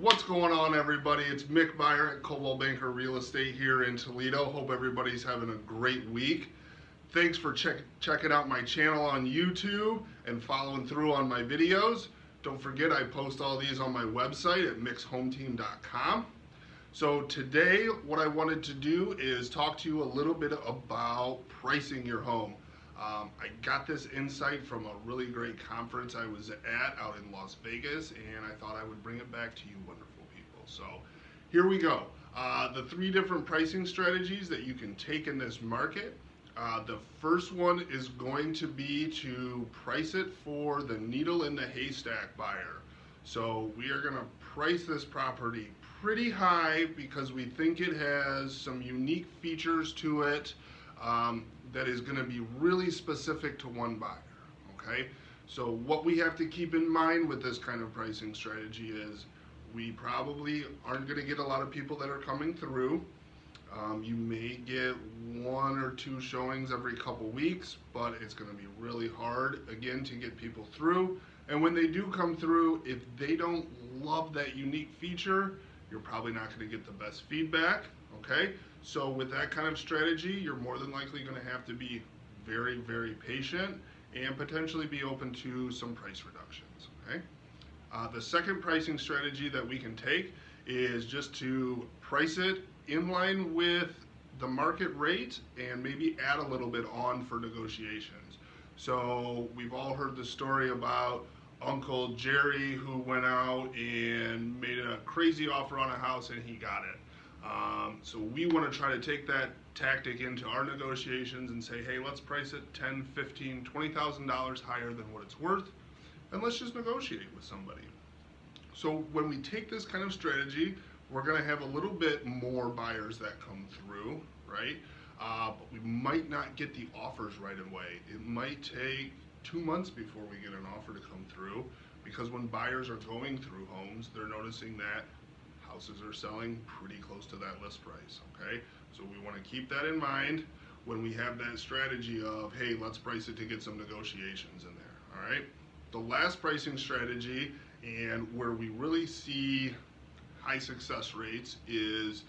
What's going on, everybody? It's Mick Meyer at Coldwell Banker Real Estate here in Toledo. Hope everybody's having a great week. Thanks for checking out my channel on YouTube and following through on my videos. Don't forget, I post all these on my website at mixhometeam.com. So today, what I wanted to do is talk to you a little bit about pricing your home. I got this insight from a really great conference I was at out in Las Vegas, and I thought I would bring it back to you wonderful people. So here we go. The three different pricing strategies that you can take in this market. The first one is going to be to price it for the needle in the haystack buyer. So we are going to price this property pretty high because we think it has some unique features to it that is going to be really specific to one buyer. Okay, so what we have to keep in mind with this kind of pricing strategy is we probably aren't going to get a lot of people that are coming through. You may get one or two showings every couple weeks, but it's going to be really hard again to get people through. And when they do come through, if they don't love that unique feature, you're probably not going to get the best feedback. Okay, so with that kind of strategy, you're more than likely going to have to be very, very patient and potentially be open to some price reductions. Okay, the second pricing strategy that we can take is just to price it in line with the market rate and maybe add a little bit on for negotiations. So we've all heard the story about Uncle Jerry who went out and made a crazy offer on a house and he got it. So we want to try to take that tactic into our negotiations and say, hey, let's price it $10,000, $15,000, $20,000 higher than what it's worth, and let's just negotiate with somebody. So when we take this kind of strategy, we're going to have a little bit more buyers that come through, right? But we might not get the offers right away. It might take 2 months before we get an offer to come through, because when buyers are going through homes, they're noticing that houses are selling pretty close to that list price. Okay, so we want to keep that in mind when we have that strategy of, hey, let's price it to get some negotiations in there. All right, the last pricing strategy, and where we really see high success rates, is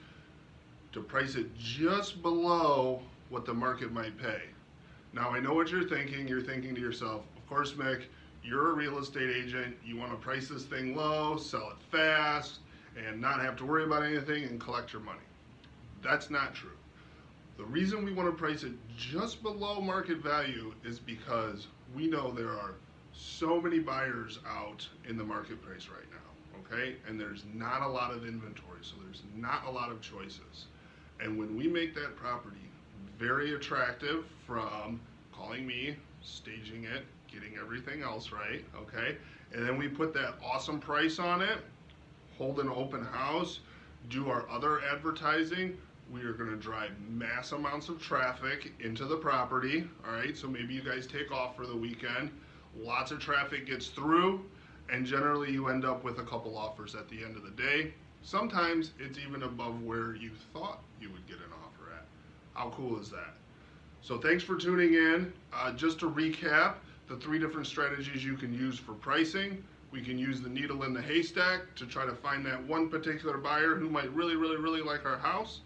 to price it just below what the market might pay. Now, I know what you're thinking. You're thinking to yourself, of course, Mick, you're a real estate agent. You want to price this thing low, sell it fast, and not have to worry about anything and collect your money. That's not true. The reason we want to price it just below market value is because we know there are so many buyers out in the marketplace right now, okay? And there's not a lot of inventory, so there's not a lot of choices. And when we make that property very attractive, from calling me, staging it, getting everything else right, okay? And then we put that awesome price on it, hold an open house, do our other advertising, we are going to drive mass amounts of traffic into the property. All right, so maybe you guys take off for the weekend, lots of traffic gets through, and generally you end up with a couple offers at the end of the day. Sometimes it's even above where you thought you would get an offer at. How cool is that? So thanks for tuning in. Just to recap, the three different strategies you can use for pricing. We can use the needle in the haystack to try to find that one particular buyer who might really, really, really like our house.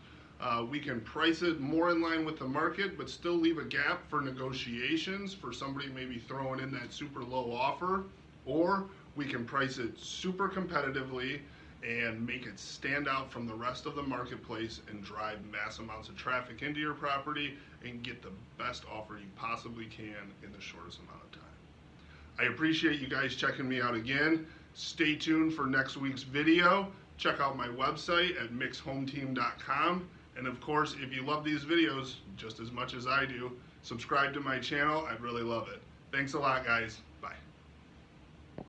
We can price it more in line with the market, but still leave a gap for negotiations for somebody maybe throwing in that super low offer. Or we can price it super competitively and make it stand out from the rest of the marketplace and drive mass amounts of traffic into your property and get the best offer you possibly can in the shortest amount of time. I appreciate you guys checking me out again. Stay tuned for next week's video. Check out my website at mixhometeam.com. And of course, if you love these videos just as much as I do, subscribe to my channel. I'd really love it. Thanks a lot, guys.